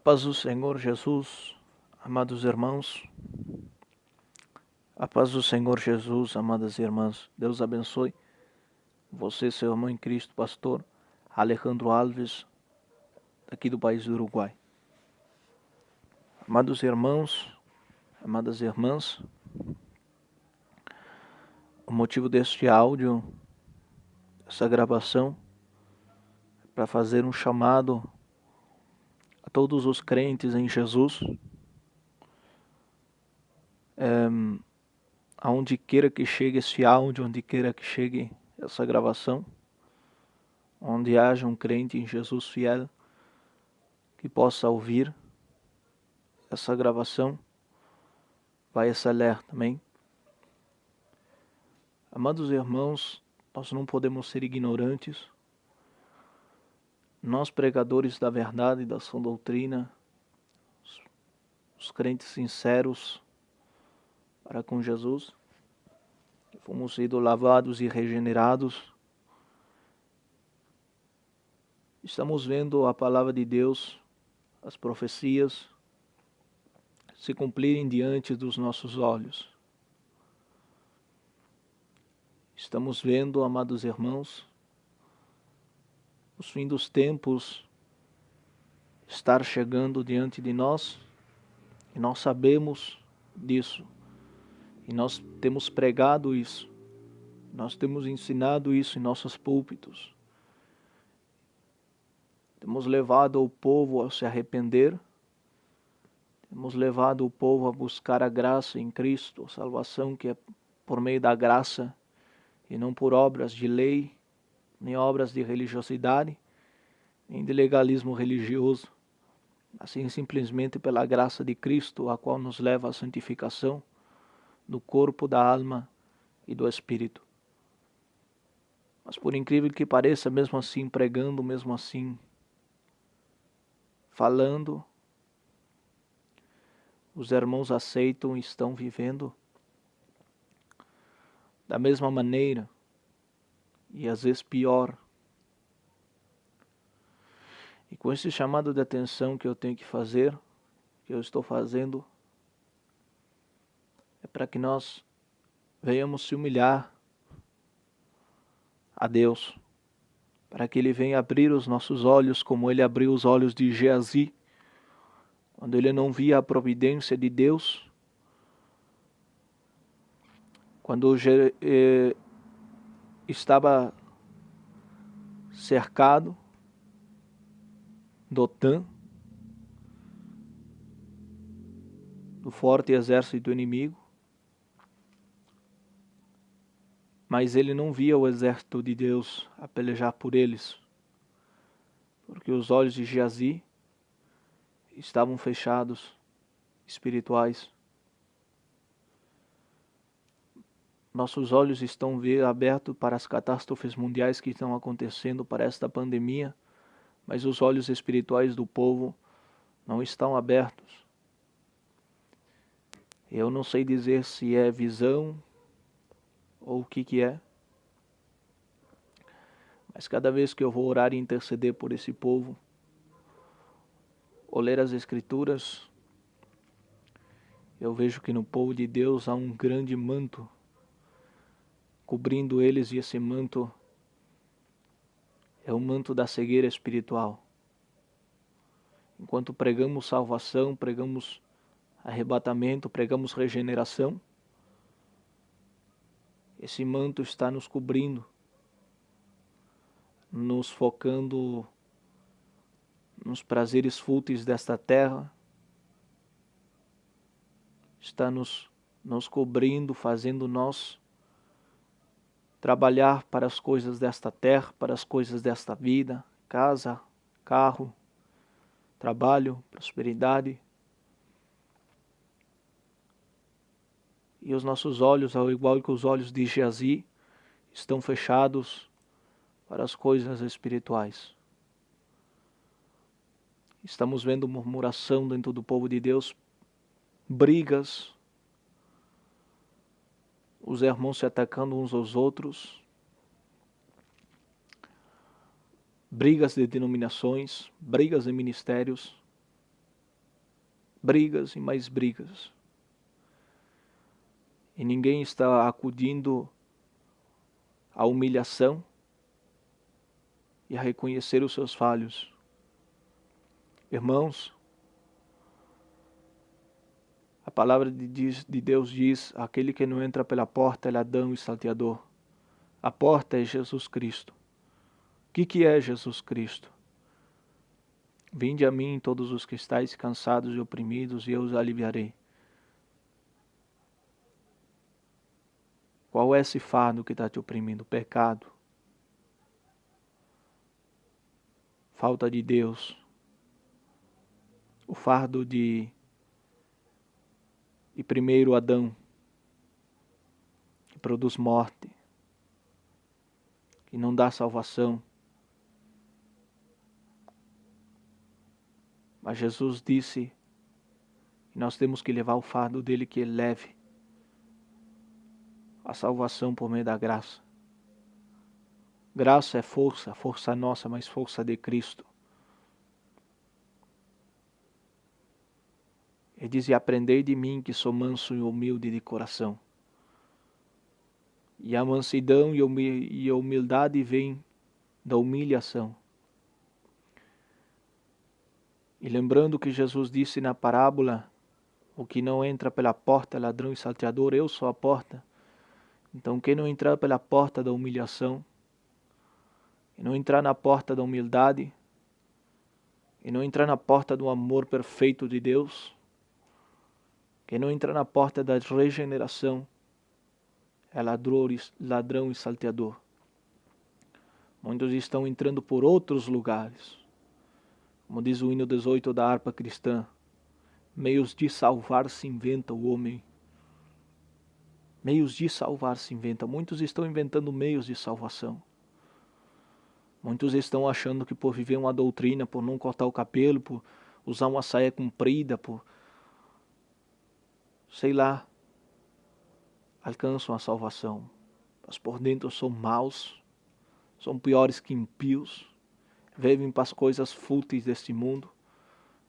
paz do Senhor Jesus, amados irmãos. A paz do Senhor Jesus, amadas irmãs. Deus abençoe você, seu irmão em Cristo, pastor Alejandro Alves, aqui do país do Uruguai. Amados irmãos, amadas irmãs, o motivo deste áudio, essa gravação, é para fazer um chamado a todos os crentes em Jesus, aonde queira que chegue esse áudio, onde queira que chegue essa gravação, onde haja um crente em Jesus fiel que possa ouvir essa gravação, vai esse alerta, amém? Amados irmãos, nós não podemos ser ignorantes. Nós, pregadores da verdade e da sã doutrina, os crentes sinceros para com Jesus, que fomos sido lavados e regenerados, estamos vendo a palavra de Deus, as profecias, se cumprirem diante dos nossos olhos. Estamos vendo, amados irmãos, os fins dos tempos estar chegando diante de nós, e nós sabemos disso, e nós temos pregado isso, nós temos ensinado isso em nossos púlpitos, temos levado o povo a se arrepender, temos levado o povo a buscar a graça em Cristo, a salvação que é por meio da graça e não por obras de lei, nem obras de religiosidade, nem de legalismo religioso, assim simplesmente pela graça de Cristo, a qual nos leva à santificação do corpo, da alma e do espírito. Mas por incrível que pareça, mesmo assim pregando, mesmo assim falando, os irmãos aceitam e estão vivendo da mesma maneira, e às vezes pior. E com esse chamado de atenção que eu tenho que fazer, que eu estou fazendo, é para que nós venhamos se humilhar a Deus, para que Ele venha abrir os nossos olhos, como Ele abriu os olhos de Geazi, quando ele não via a providência de Deus, quando estava cercado, Dotã, do forte exército inimigo, mas ele não via o exército de Deus a pelejar por eles, porque os olhos de Geazi estavam fechados, espirituais. Nossos olhos estão abertos para as catástrofes mundiais que estão acontecendo, para esta pandemia, mas os olhos espirituais do povo não estão abertos. Eu não sei dizer se é visão ou o que é, mas cada vez que eu vou orar e interceder por esse povo, ou ler as Escrituras, eu vejo que no povo de Deus há um grande manto cobrindo eles, e esse manto é o manto da cegueira espiritual. Enquanto pregamos salvação, pregamos arrebatamento, pregamos regeneração, esse manto está nos cobrindo, nos focando nos prazeres fúteis desta terra, está nos cobrindo, fazendo nós trabalhar para as coisas desta terra, para as coisas desta vida, casa, carro, trabalho, prosperidade. E os nossos olhos, ao igual que os olhos de Geazi, estão fechados para as coisas espirituais. Estamos vendo murmuração dentro do povo de Deus, brigas, os irmãos se atacando uns aos outros, brigas de denominações, brigas de ministérios, brigas e mais brigas. E ninguém está acudindo à humilhação e a reconhecer os seus falhos. Irmãos, a palavra de Deus diz: aquele que não entra pela porta é ladrão e salteador. A porta é Jesus Cristo. O que é Jesus Cristo? Vinde a mim todos os que estáis cansados e oprimidos, e eu os aliviarei. Qual é esse fardo que está te oprimindo? Pecado. Falta de Deus. O fardo de primeiro Adão, que produz morte, que não dá salvação. Mas Jesus disse que nós temos que levar o fardo dele, que ele leve a salvação por meio da graça. Graça é força nossa, mas força de Cristo. Ele diz: e aprendei de mim, que sou manso e humilde de coração. E a mansidão e a humildade vêm da humilhação. E lembrando que Jesus disse na parábola: o que não entra pela porta é ladrão e salteador, eu sou a porta. Então quem não entrar pela porta da humilhação, e não entrar na porta da humildade, e não entrar na porta do amor perfeito de Deus, quem não entrar na porta da regeneração, é ladrão e salteador. Muitos estão entrando por outros lugares. Como diz o hino 18 da harpa cristã: meios de salvar se inventa o homem. Meios de salvar se inventa. Muitos estão inventando meios de salvação. Muitos estão achando que por viver uma doutrina, por não cortar o cabelo, por usar uma saia comprida, por sei lá, alcançam a salvação. Mas por dentro são maus, são piores que ímpios, vivem para as coisas fúteis deste mundo.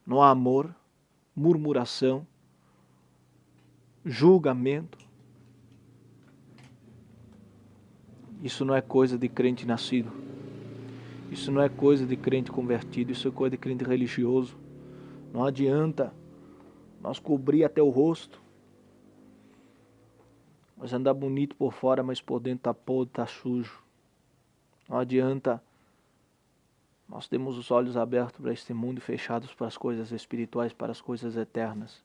Não há amor, murmuração, julgamento. Isso não é coisa de crente nascido. Isso não é coisa de crente convertido. Isso é coisa de crente religioso. Não adianta nós cobrir até o rosto, mas andar bonito por fora, mas por dentro tá podre, tá sujo. Não adianta nós temos os olhos abertos para este mundo e fechados para as coisas espirituais, para as coisas eternas.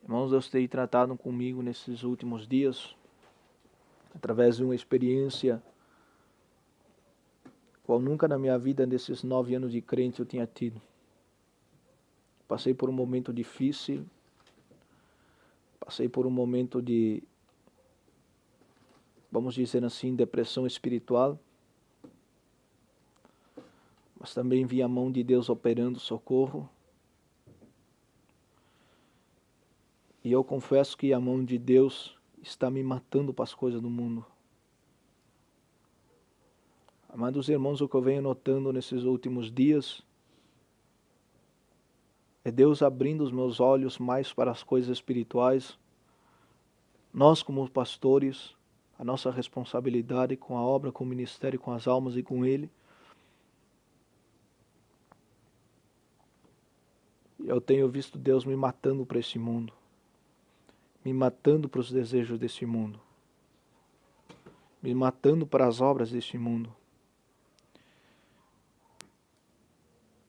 Irmãos, Deus tem tratado comigo nesses últimos dias, através de uma experiência qual nunca na minha vida, nesses 9 anos de crente, eu tinha tido. Passei por um momento difícil, passei por um momento de, vamos dizer assim, depressão espiritual, mas também vi a mão de Deus operando socorro. E eu confesso que a mão de Deus está me matando para as coisas do mundo. Amados irmãos, o que eu venho notando nesses últimos dias é Deus abrindo os meus olhos mais para as coisas espirituais. Nós, como pastores, a nossa responsabilidade com a obra, com o ministério, com as almas e com Ele. Eu tenho visto Deus me matando para esse mundo, me matando para os desejos desse mundo, me matando para as obras desse mundo.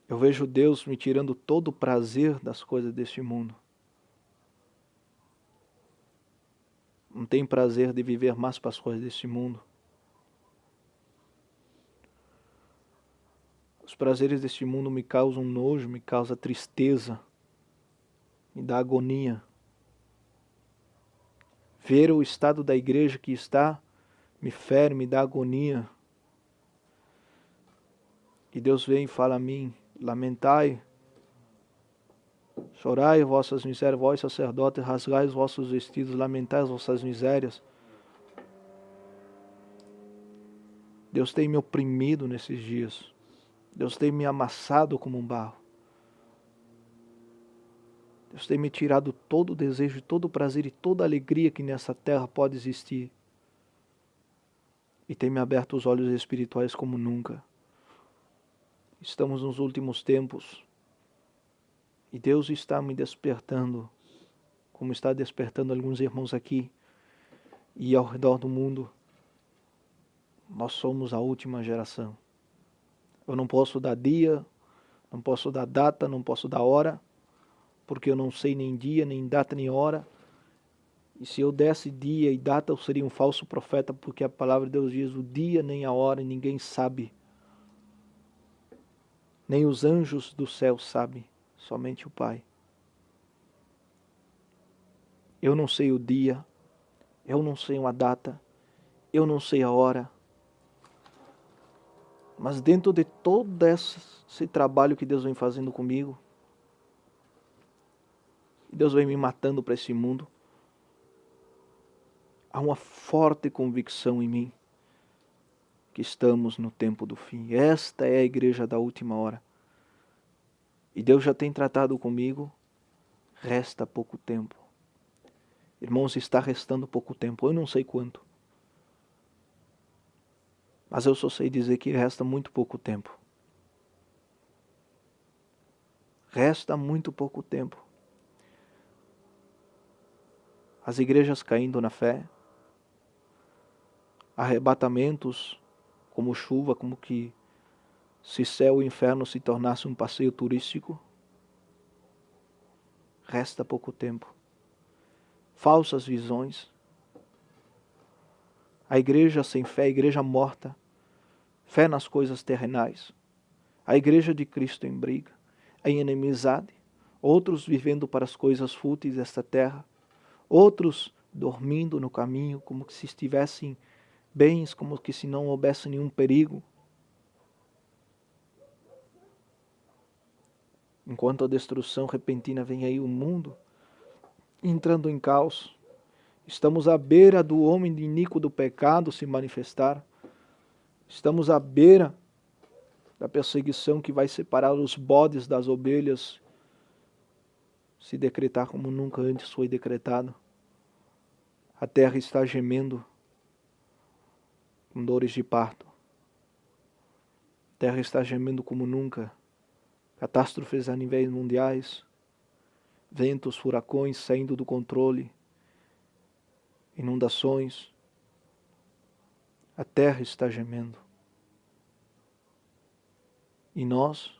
Eu vejo Deus me tirando todo o prazer das coisas deste mundo. Não tenho prazer de viver mais para as coisas deste mundo. Os prazeres deste mundo me causam nojo, me causam tristeza, me dá agonia. Ver o estado da igreja que está me fere, me dá agonia. E Deus vem e fala a mim: lamentai, chorai vossas misérias, vós sacerdotes, rasgai os vossos vestidos, lamentai as vossas misérias. Deus tem me oprimido nesses dias. Deus tem me amassado como um barro. Deus tem me tirado todo o desejo, todo o prazer e toda a alegria que nessa terra pode existir. E tem me aberto os olhos espirituais como nunca. Estamos nos últimos tempos. E Deus está me despertando, como está despertando alguns irmãos aqui e ao redor do mundo. Nós somos a última geração. Eu não posso dar dia, não posso dar data, não posso dar hora, porque eu não sei nem dia, nem data, nem hora. E se eu desse dia e data, eu seria um falso profeta, porque a palavra de Deus diz o dia nem a hora, ninguém sabe. Nem os anjos do céu sabem, somente o Pai. Eu não sei o dia, eu não sei uma data, eu não sei a hora. Mas dentro de todo esse trabalho que Deus vem fazendo comigo, Deus vem me matando para esse mundo, há uma forte convicção em mim que estamos no tempo do fim. Esta é a igreja da última hora. E Deus já tem tratado comigo, resta pouco tempo. Irmãos, está restando pouco tempo, eu não sei quanto. Mas eu só sei dizer que resta muito pouco tempo. Resta muito pouco tempo. As igrejas caindo na fé, arrebatamentos como chuva, como que se céu e inferno se tornasse um passeio turístico. Resta pouco tempo. Falsas visões. A igreja sem fé, a igreja morta. Fé nas coisas terrenais. A igreja de Cristo em briga, em inimizade. Outros vivendo para as coisas fúteis desta terra. Outros dormindo no caminho, como que se estivessem bens, como que se não houvesse nenhum perigo. Enquanto a destruição repentina vem aí, o mundo entrando em caos. Estamos à beira do homem de iníquo do pecado se manifestar. Estamos à beira da perseguição que vai separar os bodes das ovelhas, se decretar como nunca antes foi decretado. A terra está gemendo com dores de parto. A terra está gemendo como nunca. Catástrofes a níveis mundiais, ventos, furacões saindo do controle, inundações. A terra está gemendo. E nós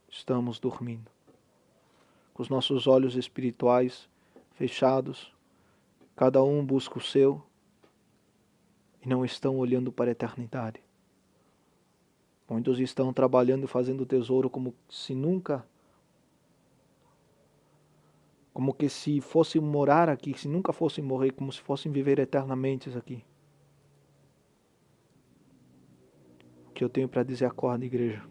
estamos dormindo, com os nossos olhos espirituais fechados, cada um busca o seu e não estão olhando para a eternidade. Muitos estão trabalhando e fazendo tesouro como se nunca, como que se fossem morar aqui, se nunca fossem morrer, como se fossem viver eternamente aqui. O que eu tenho para dizer, acorda, igreja.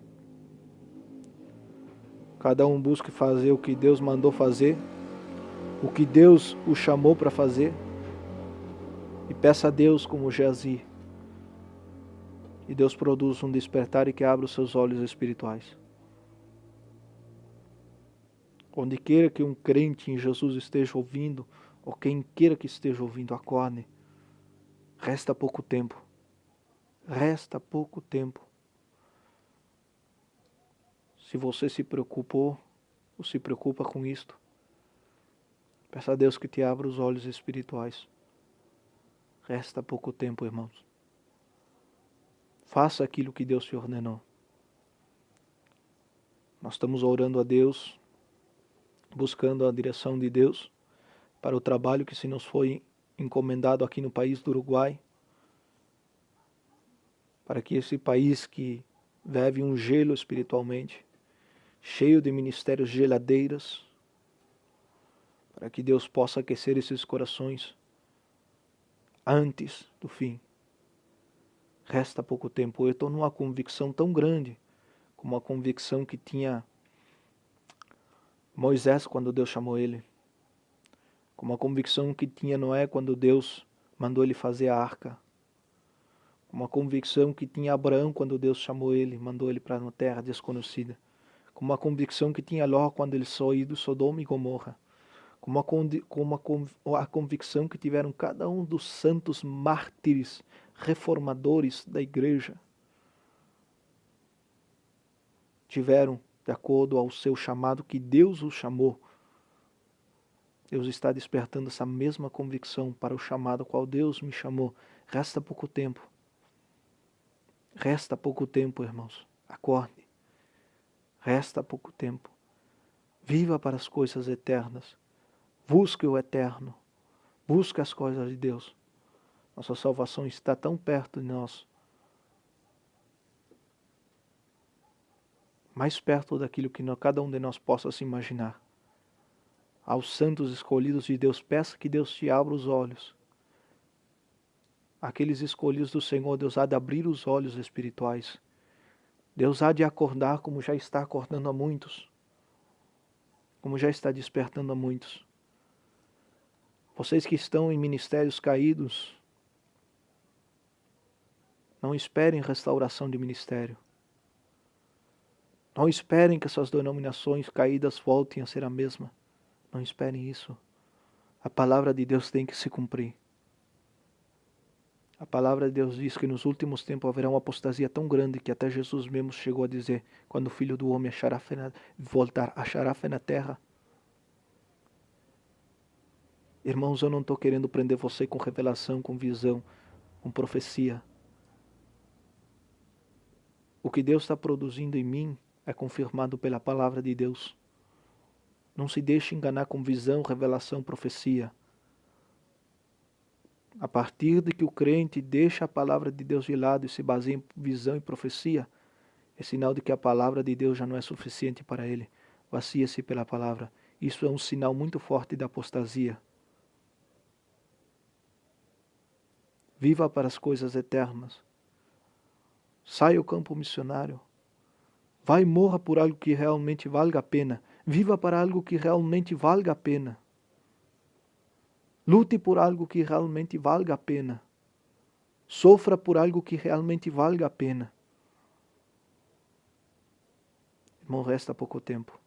Cada um busque fazer o que Deus mandou fazer, o que Deus o chamou para fazer, e peça a Deus como Geazi. E Deus produz um despertar e que abra os seus olhos espirituais. Onde queira que um crente em Jesus esteja ouvindo, ou quem queira que esteja ouvindo, acorde. Resta pouco tempo. Resta pouco tempo. Se você se preocupou, ou se preocupa com isto, peça a Deus que te abra os olhos espirituais. Resta pouco tempo, irmãos. Faça aquilo que Deus te ordenou. Nós estamos orando a Deus, buscando a direção de Deus para o trabalho que se nos foi encomendado aqui no país do Uruguai, para que esse país que vive um gelo espiritualmente, cheio de ministérios geladeiras, para que Deus possa aquecer esses corações antes do fim. Resta pouco tempo. Eu estou numa convicção tão grande, como a convicção que tinha Moisés quando Deus chamou ele, como a convicção que tinha Noé quando Deus mandou ele fazer a arca, como a convicção que tinha Abraão quando Deus chamou ele, mandou ele para uma terra desconhecida, como a convicção que tinha Ló quando ele saiu de Sodoma e Gomorra, como a convicção que tiveram cada um dos santos mártires reformadores da igreja tiveram, de acordo ao seu chamado que Deus os chamou. Deus está despertando essa mesma convicção para o chamado ao qual Deus me chamou. Resta pouco tempo. Resta pouco tempo, irmãos. Acorde. Resta pouco tempo. Viva para as coisas eternas. Busque o eterno. Busque as coisas de Deus. Nossa salvação está tão perto de nós. Mais perto daquilo que cada um de nós possa se imaginar. Aos santos escolhidos de Deus, peça que Deus te abra os olhos. Aqueles escolhidos do Senhor, Deus há de abrir os olhos espirituais. Deus há de acordar como já está acordando a muitos. Como já está despertando a muitos. Vocês que estão em ministérios caídos, não esperem restauração de ministério. Não esperem que essas denominações caídas voltem a ser a mesma. Não esperem isso. A palavra de Deus tem que se cumprir. A palavra de Deus diz que nos últimos tempos haverá uma apostasia tão grande que até Jesus mesmo chegou a dizer, quando o Filho do Homem achará fé na terra. Irmãos, eu não estou querendo prender você com revelação, com visão, com profecia. O que Deus está produzindo em mim é confirmado pela palavra de Deus. Não se deixe enganar com visão, revelação, profecia. A partir de que o crente deixa a palavra de Deus de lado e se baseia em visão e profecia, é sinal de que a palavra de Deus já não é suficiente para ele. Vacia-se pela palavra. Isso é um sinal muito forte da apostasia. Viva para as coisas eternas. Saia ao campo missionário. Vai e morra por algo que realmente valga a pena. Viva para algo que realmente valga a pena. Lute por algo que realmente valga a pena. Sofra por algo que realmente valga a pena. Irmão, resta pouco tempo.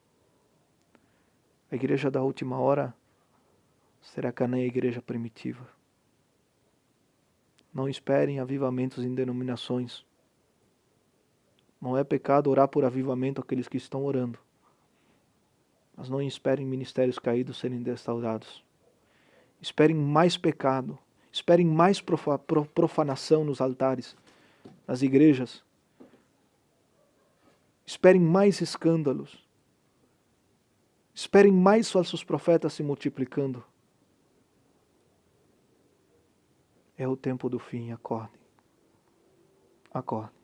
A igreja da última hora será que nem a igreja primitiva. Não esperem avivamentos em denominações. Não é pecado orar por avivamento aqueles que estão orando. Mas não esperem ministérios caídos serem restaurados. Esperem mais pecado. Esperem mais profanação nos altares, nas igrejas. Esperem mais escândalos. Esperem mais falsos profetas se multiplicando. É o tempo do fim, acordem. Acordem.